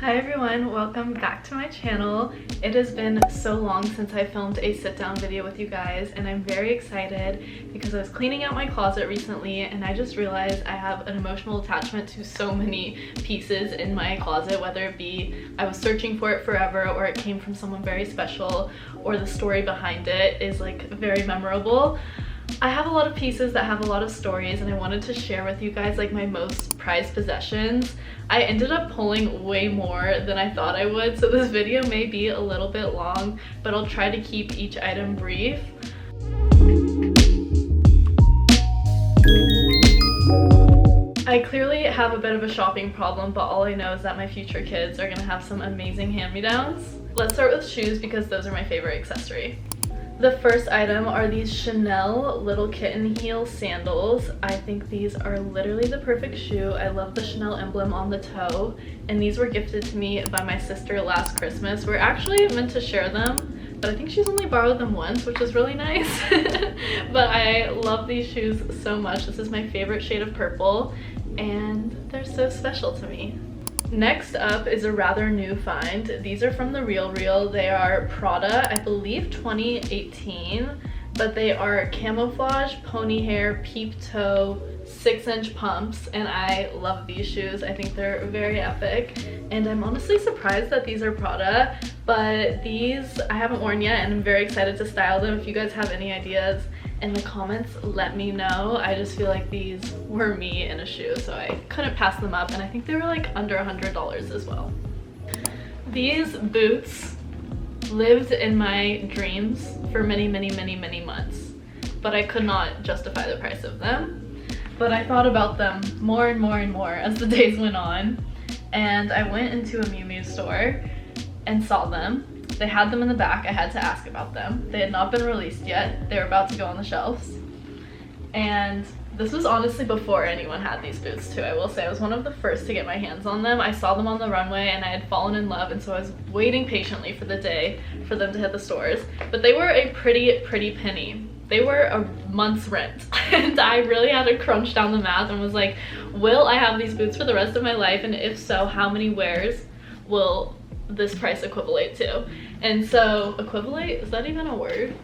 Hi everyone, welcome back to my channel. It has been so long since I filmed a sit-down video with you guys, and I'm very excited because I was cleaning out my closet recently and I just realized I have an emotional attachment to so many pieces in my closet, whether it be I was searching for it forever or it came from someone very special or the story behind it is like very memorable. I have a lot of pieces that have a lot of stories and I wanted to share with you guys like my most prized possessions. I ended up pulling way more than I thought I would, so this video may be a little bit long, but I'll try to keep each item brief. I clearly have a bit of a shopping problem, but all I know is that my future kids are gonna have some amazing hand-me-downs. Let's start with shoes because those are my favorite accessory. The first item are these Chanel little kitten heel sandals. I think these are literally the perfect shoe. I love the Chanel emblem on the toe, and these were gifted to me by my sister last Christmas. We're actually meant to share them, but I think she's only borrowed them once, which is really nice. But I love these shoes so much. This is my favorite shade of purple, and they're so special to me. Next up is a rather new find. These are from The RealReal. They are Prada, I believe 2018, but they are camouflage, pony hair, peep toe, 6-inch pumps, and I love these shoes. I think they're very epic, and I'm honestly surprised that these are Prada, but these I haven't worn yet, and I'm very excited to style them. If you guys have any ideas in the comments, let me know. I just feel like these were me in a shoe, so I couldn't pass them up, and I think they were like under $100 as well. These boots lived in my dreams for many months, but I could not justify the price of them. But I thought about them more and more as the days went on, and I went into a Miu Miu store and saw them. They had them in the back. I had to ask about them. They had not been released yet. They were about to go on the shelves. And this was honestly before anyone had these boots too, I will say. I was one of the first to get my hands on them. I saw them on the runway and I had fallen in love, and so I was waiting patiently for the day for them to hit the stores. But they were a pretty penny. They were a month's rent, and I really had to crunch down the math and was like, will I have these boots for the rest of my life? And if so, how many wears will this price equivalent to? And so, equivalent, is that even a word?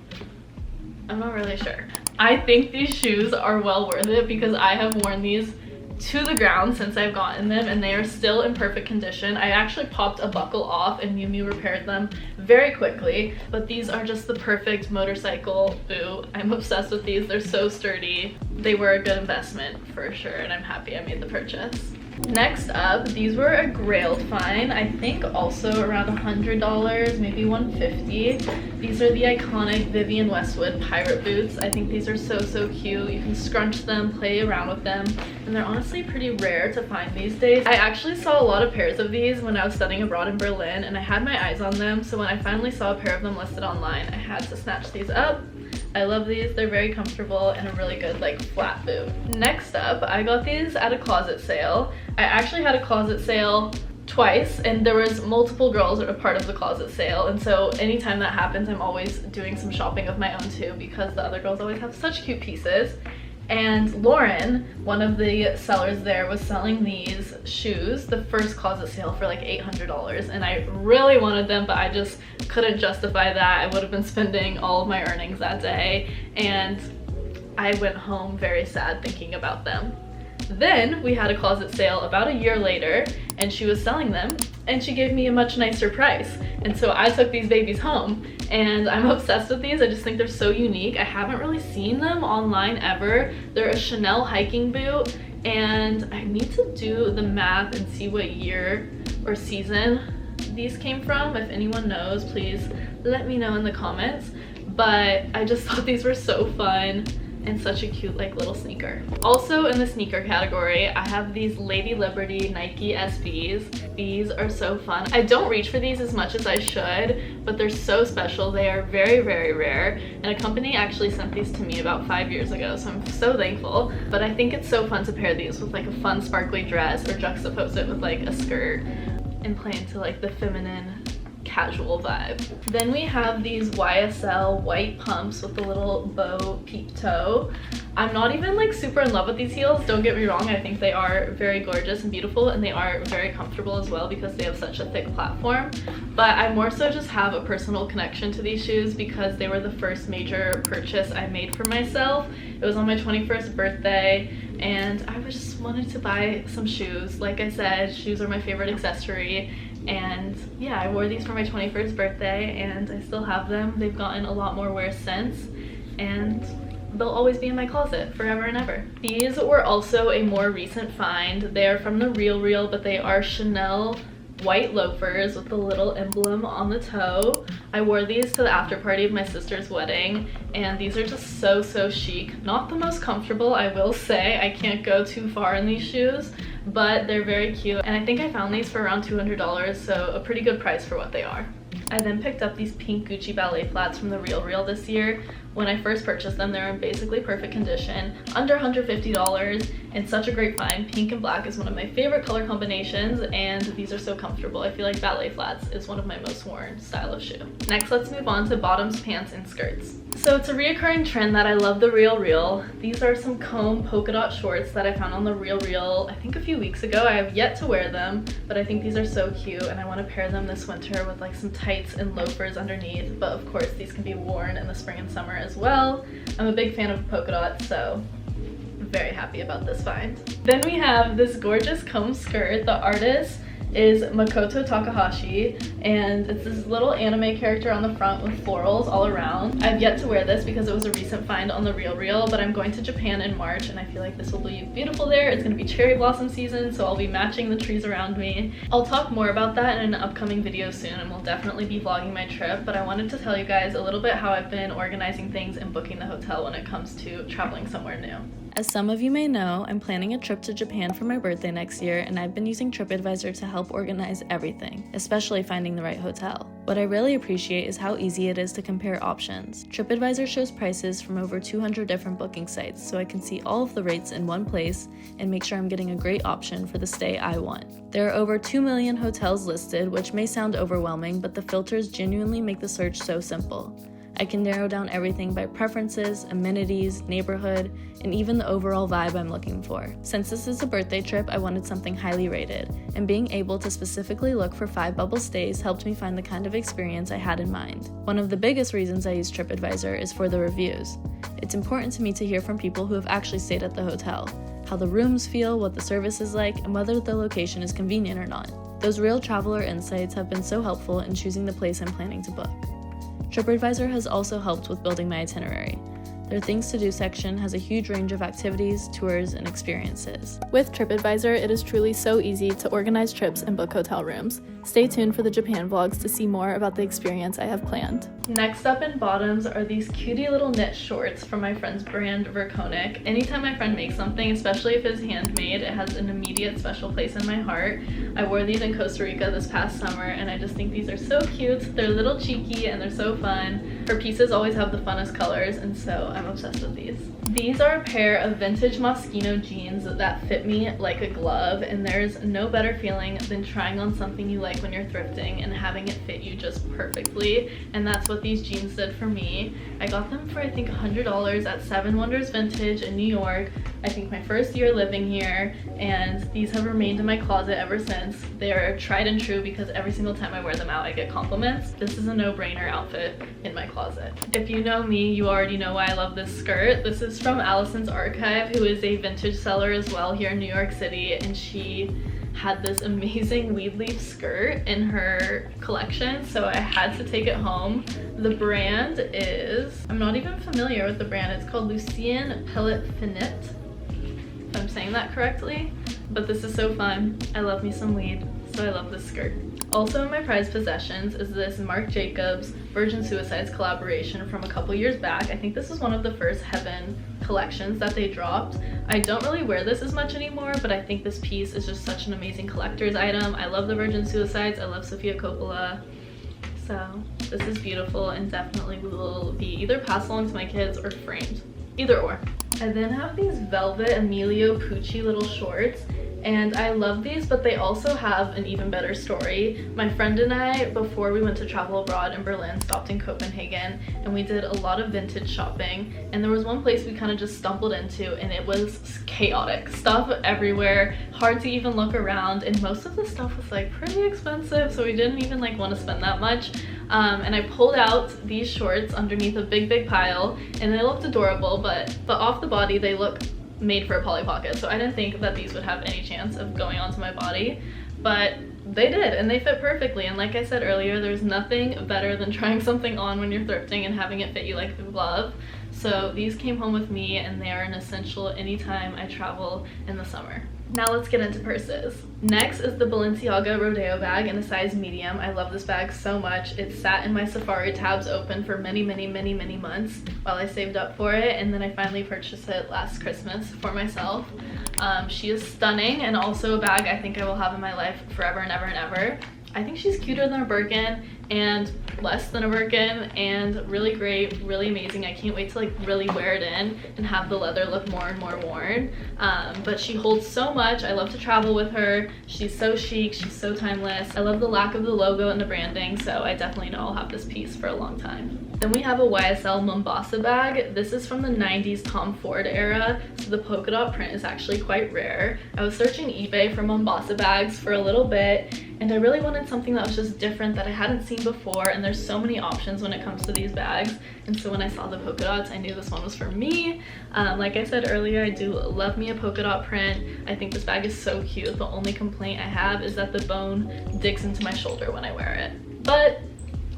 I'm not really sure. I think these shoes are well worth it because I have worn these to the ground since I've gotten them, and they are still in perfect condition. I actually popped a buckle off and Miu Miu repaired them very quickly, but these are just the perfect motorcycle boot. I'm obsessed with these. They're so sturdy. They were a good investment for sure, and I'm happy I made the purchase. Next up, these were a Grailed find. I think also around $100, maybe $150. These are the iconic Vivienne Westwood pirate boots. I think these are so cute. You can scrunch them, play around with them, and they're honestly pretty rare to find these days. I actually saw a lot of pairs of these when I was studying abroad in Berlin, and I had my eyes on them, so when I finally saw a pair of them listed online, I had to snatch these up. I love these. They're very comfortable and a really good like flat boot. Next up, I got these at a closet sale. I actually had a closet sale twice, and there was multiple girls that were part of the closet sale, and so anytime that happens, I'm always doing some shopping of my own too because the other girls always have such cute pieces. And Lauren, one of the sellers there, was selling these shoes, the first closet sale, for like $800, and I really wanted them, but I just couldn't justify that. I would have been spending all of my earnings that day, and I went home very sad thinking about them. Then we had a closet sale about a year later, and she was selling them, and she gave me a much nicer price. And so I took these babies home, and I'm obsessed with these. I just think they're so unique. I haven't really seen them online ever. They're a Chanel hiking boot, and I need to do the math and see what year or season these came from. If anyone knows, please let me know in the comments. But I just thought these were so fun and such a cute like little sneaker. Also in the sneaker category, I have these Lady Liberty Nike SBs. These are so fun. I don't reach for these as much as I should, but they're so special. They are very rare, and a company actually sent these to me about 5 years ago, so I'm so thankful. But I think it's so fun to pair these with like a fun sparkly dress or juxtapose it with like a skirt and play into like the feminine casual vibe. Then we have these YSL white pumps with the little bow peep toe. I'm not even like super in love with these heels, don't get me wrong. I think they are very gorgeous and beautiful, and they are very comfortable as well because they have such a thick platform. But I more so just have a personal connection to these shoes because they were the first major purchase I made for myself. It was on my 21st birthday and I just wanted to buy some shoes. Like I said, shoes are my favorite accessory, and yeah, I wore these for my 21st birthday and I still have them. They've gotten a lot more wear since, and they'll always be in my closet forever and ever. These were also a more recent find. They are from the Real, but they are Chanel white loafers with the little emblem on the toe. I wore these to the after party of my sister's wedding, and these are just so chic. Not the most comfortable, I will say. I can't go too far in these shoes, but they're very cute, and I think I found these for around $200, so a pretty good price for what they are. I then picked up these pink Gucci ballet flats from the Real this year. When I first purchased them, they were in basically perfect condition, under $150, and such a great find. Pink and black is one of my favorite color combinations, and these are so comfortable. I feel like ballet flats is one of my most worn style of shoe. Next, let's move on to bottoms, pants, and skirts. So it's a reoccurring trend that I love the Real. These are some comb polka dot shorts that I found on the Real I think a few weeks ago. I have yet to wear them, but I think these are so cute and I want to pair them this winter with like some tights and loafers underneath. But of course these can be worn in the spring and summer as well. I'm a big fan of polka dots, so very happy about this find. Then we have this gorgeous comb skirt. The artist is Makoto Takahashi, and it's this little anime character on the front with florals all around. I've yet to wear this because it was a recent find on the Real, but I'm going to Japan in March and I feel like this will be beautiful there. It's going to be cherry blossom season, so I'll be matching the trees around me. I'll talk more about that in an upcoming video soon, and we'll definitely be vlogging my trip, but I wanted to tell you guys a little bit how I've been organizing things and booking the hotel when it comes to traveling somewhere new. As some of you may know, I'm planning a trip to Japan for my birthday next year, and I've been using TripAdvisor to help organize everything, especially finding the right hotel. What I really appreciate is how easy it is to compare options. TripAdvisor shows prices from over 200 different booking sites, so I can see all of the rates in one place and make sure I'm getting a great option for the stay I want. There are over 2 million hotels listed, which may sound overwhelming, but the filters genuinely make the search so simple. I can narrow down everything by preferences, amenities, neighborhood, and even the overall vibe I'm looking for. Since this is a birthday trip, I wanted something highly rated, and being able to specifically look for 5-bubble stays helped me find the kind of experience I had in mind. One of the biggest reasons I use TripAdvisor is for the reviews. It's important to me to hear from people who have actually stayed at the hotel, how the rooms feel, what the service is like, and whether the location is convenient or not. Those real traveler insights have been so helpful in choosing the place I'm planning to book. TripAdvisor has also helped with building my itinerary. Their Things to Do section has a huge range of activities, tours, and experiences. With TripAdvisor, it is truly so easy to organize trips and book hotel rooms. Stay tuned for the Japan vlogs to see more about the experience I have planned. Next up in bottoms are these cutie little knit shorts from my friend's brand Verkonic. Anytime my friend makes something, especially if it's handmade, it has an immediate special place in my heart. I wore these in Costa Rica this past summer and I just think these are so cute. They're a little cheeky and they're so fun. Her pieces always have the funnest colors, and so I'm obsessed with these. These are a pair of vintage Moschino jeans that fit me like a glove, and there's no better feeling than trying on something you like when you're thrifting and having it fit you just perfectly, and that's what these jeans did for me. I got them for I think $100 at Seven Wonders Vintage in New York, I think my first year living here, and these have remained in my closet ever since. They are tried and true because every single time I wear them out I get compliments. This is a no-brainer outfit in my closet. If you know me, you already know why I love this skirt. This is from Allison's Archive, who is a vintage seller as well here in New York City, and she had this amazing weed leaf skirt in her collection, so I had to take it home. The brand is, I'm not even familiar with the brand, it's called Lucien Pellet Finit, if I'm saying that correctly, but this is so fun. I love me some weed, so I love this skirt. Also in my prized possessions is this Marc Jacobs Virgin Suicides collaboration from a couple years back. I think this is one of the first Heaven collections that they dropped. I don't really wear this as much anymore, but I think this piece is just such an amazing collector's item. I love the Virgin Suicides, I love Sofia Coppola, so this is beautiful and definitely will be either passed along to my kids or framed, either or. I then have these velvet Emilio Pucci little shorts, And I love these, but they also have an even better story. My friend and I, before we went to travel abroad in Berlin, stopped in Copenhagen and we did a lot of vintage shopping. And there was one place we kind of just stumbled into and it was chaotic. Stuff everywhere, hard to even look around, and most of the stuff was like pretty expensive, so we didn't even like want to spend that much. And I pulled out these shorts underneath a big pile and they looked adorable, but off the body they look made for a Polly Pocket, so I didn't think that these would have any chance of going onto my body, but they did, and they fit perfectly. And like I said earlier, there's nothing better than trying something on when you're thrifting and having it fit you like a glove. So these came home with me and they are an essential anytime I travel in the summer. Now let's get into purses. Next is the Balenciaga Rodeo bag in a size medium. I love this bag so much. It sat in my Safari tabs open for many months while I saved up for it, and then I finally purchased it last Christmas for myself. She is stunning and also a bag I think I will have in my life forever and ever and ever. I think she's cuter than a Birkin and less than a Birkin, and really great, really amazing. I can't wait to like really wear it in and have the leather look more and more worn. But she holds so much. I love to travel with her. She's so chic, she's so timeless. I love the lack of the logo and the branding, so I definitely know I'll have this piece for a long time. Then we have a YSL Mombasa bag. This is from the 90s Tom Ford era, so the polka dot print is actually quite rare. I was searching eBay for Mombasa bags for a little bit, and I really wanted something that was just different that I hadn't seen before, and there's so many options when it comes to these bags. And so when I saw the polka dots, I knew this one was for me. Like I said earlier, I do love me a polka dot print. I think this bag is so cute. The only complaint I have is that the bone digs into my shoulder when I wear it, but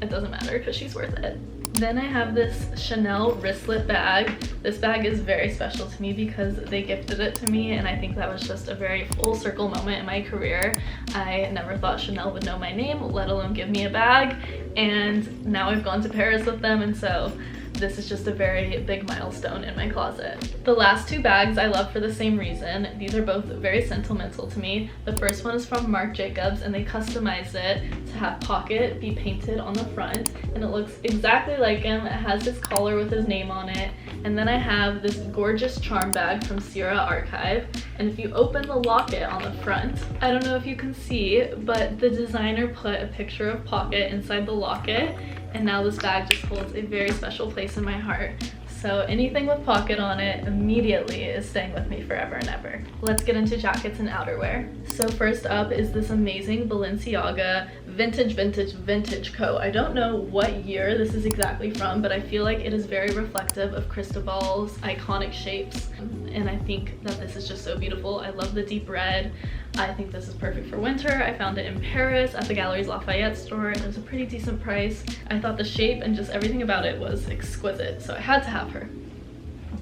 it doesn't matter because she's worth it. Then I have this Chanel wristlet bag. This bag is very special to me because they gifted it to me, and I think that was just a very full circle moment in my career. I never thought Chanel would know my name, let alone give me a bag, and now I've gone to Paris with them, and so this is just a very big milestone in my closet. The last two bags I love for the same reason. These are both very sentimental to me. The first one is from Marc Jacobs, and they customized it to have Pocket be painted on the front, and it looks exactly like him. It has his collar with his name on it. And then I have this gorgeous charm bag from Sierra Archive, and if you open the locket on the front, I don't know if you can see, but the designer put a picture of Pocket inside the locket, and now this bag just holds a very special place in my heart. So anything with Pocket on it immediately is staying with me forever and ever. Let's get into jackets and outerwear. So first up is this amazing Balenciaga vintage coat. I don't know what year this is exactly from, but I feel like it is very reflective of Cristobal's iconic shapes, and I think that this is just so beautiful. I love the deep red. I think this is perfect for winter. I found it in Paris at the Galeries Lafayette store, and it was a pretty decent price. I thought the shape and just everything about it was exquisite, so I had to have her.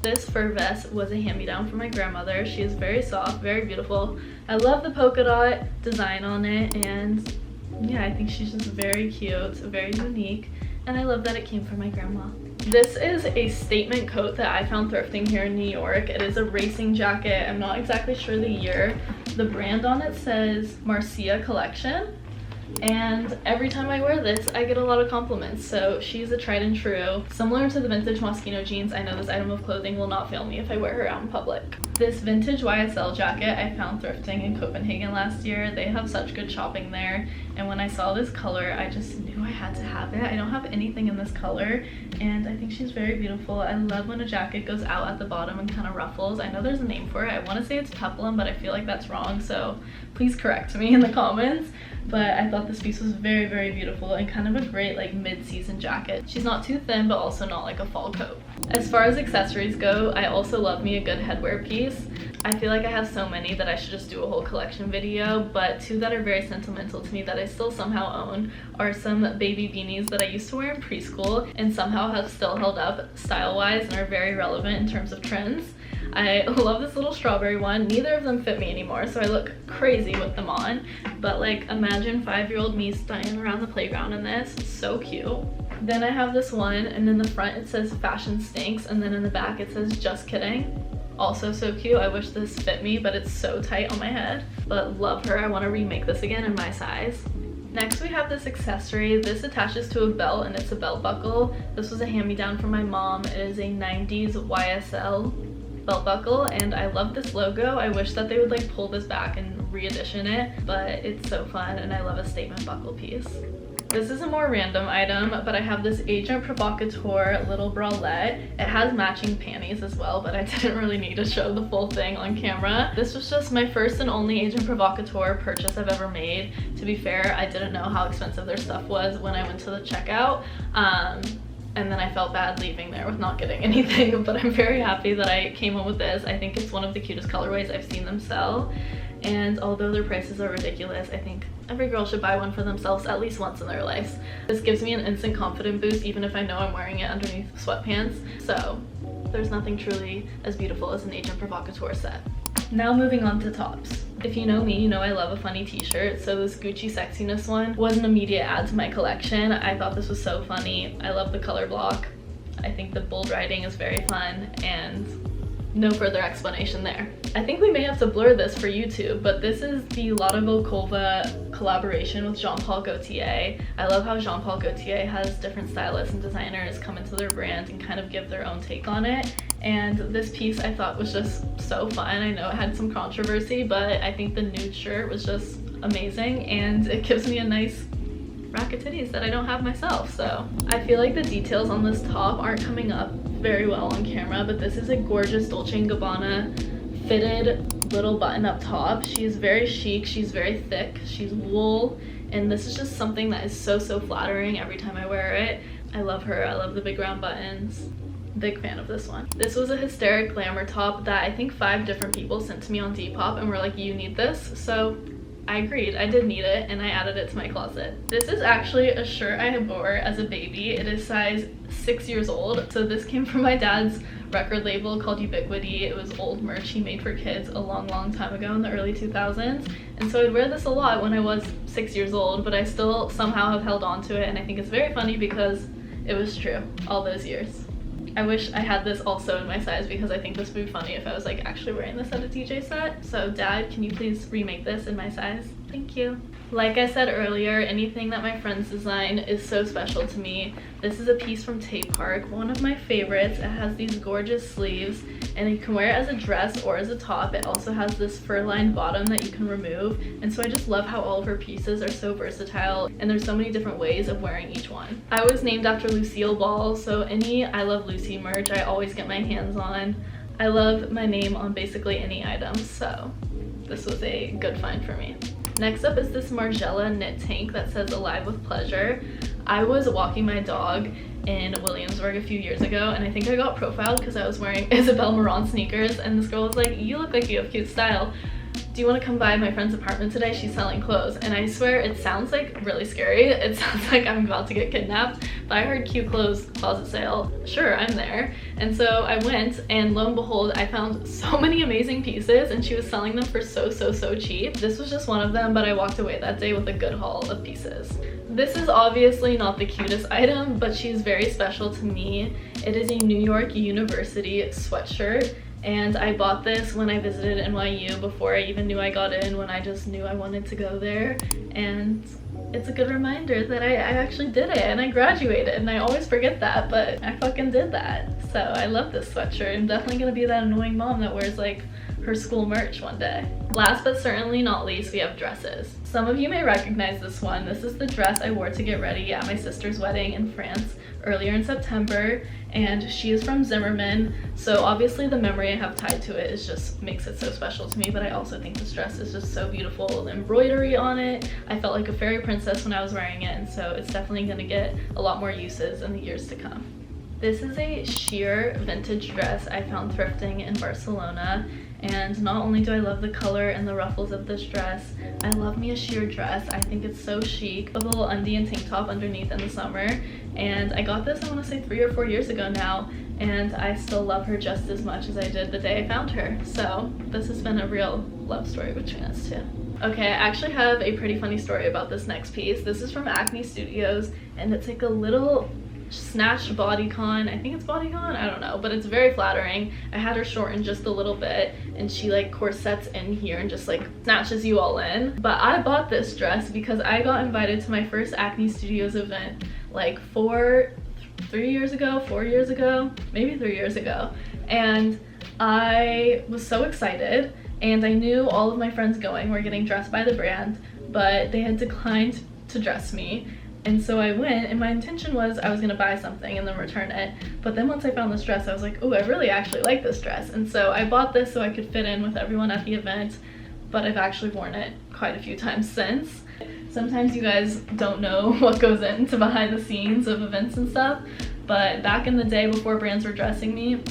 This fur vest was a hand-me-down from my grandmother. She is very soft, very beautiful. I love the polka dot design on it, and yeah, I think she's just very cute, very unique, and I love that it came from my grandma. This is a statement coat that I found thrifting here in New York. It is a racing jacket. I'm not exactly sure the year. The brand on it says Marcia Collection, and every time I wear this I get a lot of compliments, so she's a tried and true. Similar to the vintage Moschino jeans, I know this item of clothing will not fail me if I wear her out in public. This vintage YSL jacket I found thrifting in Copenhagen last year. They have such good shopping there, and when I saw this color I just knew I had to have it. I don't have anything in this color, and I think she's very beautiful. I love when a jacket goes out at the bottom and kind of ruffles. I know there's a name for it. I want to say it's peplum, but I feel like that's wrong, so please correct me in the comments. But I thought this piece was very beautiful and kind of a great like mid-season jacket. She's not too thin, but also not like a fall coat. As far as accessories go, I also love me a good headwear piece. I feel like I have so many that I should just do a whole collection video, but two that are very sentimental to me that I still somehow own are some baby beanies that I used to wear in preschool and somehow have still held up style-wise and are very relevant in terms of trends. I love this little strawberry one. Neither of them fit me anymore, so I look crazy with them on, but like imagine 5-year-old me standing around the playground in this. It's so cute. Then I have this one, and in the front it says fashion stinks, and then in the back it says just kidding. Also so cute. I wish this fit me, but it's so tight on my head, but love her. I want to remake this again in my size. Next we have this accessory. This attaches to a belt and it's a belt buckle. This was a hand-me-down from my mom. It is a 90s YSL belt buckle, and I love this logo. I wish that they would like pull this back and re-edition it, but it's so fun and I love a statement buckle piece. This is a more random item, but I have this Agent Provocateur little bralette. It has matching panties as well, but I didn't really need to show the full thing on camera. This was just my first and only Agent Provocateur purchase I've ever made. To be fair, I didn't know how expensive their stuff was when I went to the checkout. And then I felt bad leaving there with not getting anything, but I'm very happy that I came home with this. I think it's one of the cutest colorways I've seen them sell. And although their prices are ridiculous, I think every girl should buy one for themselves at least once in their lives. This gives me an instant confidence boost even if I know I'm wearing it underneath sweatpants. So there's nothing truly as beautiful as an Agent Provocateur set. Now moving on to tops. If you know me, you know I love a funny t-shirt, so this Gucci Sexiness one was an immediate add to my collection. I thought this was so funny. I love the color block. I think the bold writing is very fun, and no further explanation there. I think we may have to blur this for YouTube, but this is the Lotta Volkova collaboration with Jean-Paul Gaultier. I love how Jean-Paul Gaultier has different stylists and designers come into their brand and kind of give their own take on it. And this piece I thought was just so fun. I know it had some controversy, but I think the nude shirt was just amazing, and it gives me a nice rack of titties that I don't have myself. So I feel like the details on this top aren't coming up very well on camera, but this is a gorgeous Dolce & Gabbana fitted little button-up top. She's very chic, she's very thick, she's wool, and this is just something that is so flattering every time I wear it. I love her. I love the big round buttons. Big fan of this one. This was a hysteric glamour top that I think 5 different people sent to me on Depop and were like, you need this. So I agreed. I did need it, and I added it to my closet. This is actually a shirt I wore as a baby. It is size 6 years old. So this came from my dad's record label called Ubiquity. It was old merch he made for kids a long time ago in the early 2000s. And so I'd wear this a lot when I was 6 years old, but I still somehow have held on to it, and I think it's very funny because it was true all those years. I wish I had this also in my size because I think this would be funny if I was like actually wearing this at a DJ set. So Dad, can you please remake this in my size? Thank you. Like I said earlier, anything that my friends design is so special to me. This is a piece from Tate Park, one of my favorites. It has these gorgeous sleeves, and you can wear it as a dress or as a top. It also has this fur-lined bottom that you can remove, and so I just love how all of her pieces are so versatile, and there's so many different ways of wearing each one. I was named after Lucille Ball, so any I Love Lucy merch I always get my hands on. I love my name on basically any item, so this was a good find for me. Next up is this Margiela knit tank that says Alive with Pleasure. I was walking my dog in Williamsburg a few years ago, and I think I got profiled because I was wearing Isabel Marant sneakers, and this girl was like, you look like you have cute style. Do you want to come by my friend's apartment today? She's selling clothes. And I swear it sounds like really scary. It sounds like I'm about to get kidnapped, but I heard cute clothes closet sale. Sure, I'm there. And so I went, and lo and behold, I found so many amazing pieces, and she was selling them for so cheap. This was just one of them, but I walked away that day with a good haul of pieces. This is obviously not the cutest item, but she's very special to me. It is a New York University sweatshirt. And I bought this when I visited NYU before I even knew I got in, when I just knew I wanted to go there. And it's a good reminder that I actually did it, and I graduated, and I always forget that, but I fucking did that. So I love this sweatshirt. I'm definitely gonna be that annoying mom that wears like her school merch one day. Last but certainly not least, we have dresses. Some of you may recognize this one. This is the dress I wore to get ready at my sister's wedding in France earlier in September, and she is from Zimmerman, so obviously the memory I have tied to it is just makes it so special to me, but I also think this dress is just so beautiful. The embroidery on it, I felt like a fairy princess when I was wearing it, and so it's definitely gonna get a lot more uses in the years to come. This is a sheer vintage dress I found thrifting in Barcelona, and not only do I love the color and the ruffles of this dress, I love me a sheer dress. I think it's so chic, with a little undie and tank top underneath in the summer. And I got this, I want to say 3 or 4 years ago now, and I still love her just as much as I did the day I found her. So this has been a real love story between us two. Okay, I actually have a pretty funny story about this next piece. This is from Acne Studios, and it's like a little snatched bodycon. I think it's bodycon, I don't know, but it's very flattering. I had her shorten just a little bit, and she like corsets in here and just like snatches you all in. But I bought this dress because I got invited to my first Acne Studios event like 4 years ago, maybe 3 years ago, and I was so excited, and I knew all of my friends going were getting dressed by the brand, but they had declined to dress me. And so I went, and my intention was I was gonna buy something and then return it. But then once I found this dress, I was like, oh, I really actually like this dress. And so I bought this so I could fit in with everyone at the event, but I've actually worn it quite a few times since. Sometimes you guys don't know what goes into behind the scenes of events and stuff, but back in the day before brands were dressing me,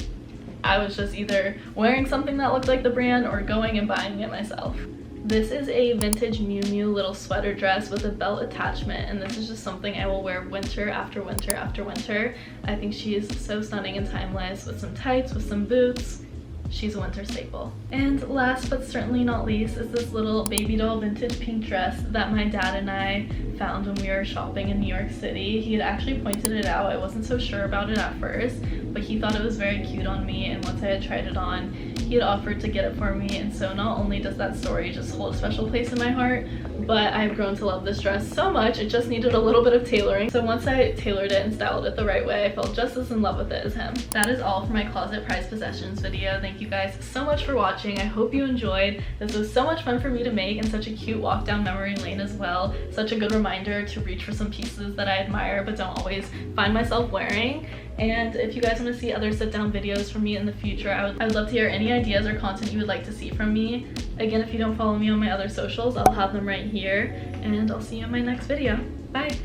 I was just either wearing something that looked like the brand or going and buying it myself. This is a vintage Miu Miu little sweater dress with a belt attachment, and this is just something I will wear winter after winter after winter. I think she is so stunning and timeless with some tights, with some boots. She's a winter staple. And last but certainly not least is this little baby doll vintage pink dress that my dad and I found when we were shopping in New York City. He had actually pointed it out. I wasn't so sure about it at first, but he thought it was very cute on me, and once I had tried it on, he had offered to get it for me. And so not only does that story just hold a special place in my heart, but I've grown to love this dress so much. It just needed a little bit of tailoring. So once I tailored it and styled it the right way, I felt just as in love with it as him. That is all for my closet prized possessions video. Thank you guys so much for watching. I hope you enjoyed. This was so much fun for me to make, and such a cute walk down memory lane as well. Such a good reminder to reach for some pieces that I admire but don't always find myself wearing. And if you guys want to see other sit down videos from me in the future, I would love to hear any ideas or content you would like to see from me. Again, if you don't follow me on my other socials, I'll have them right here, and I'll see you in my next video. Bye!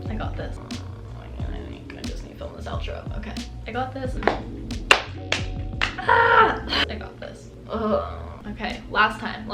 I got this. I just need to film this outro. Okay. I got this. Ah! I got this. Ugh. Okay, last time.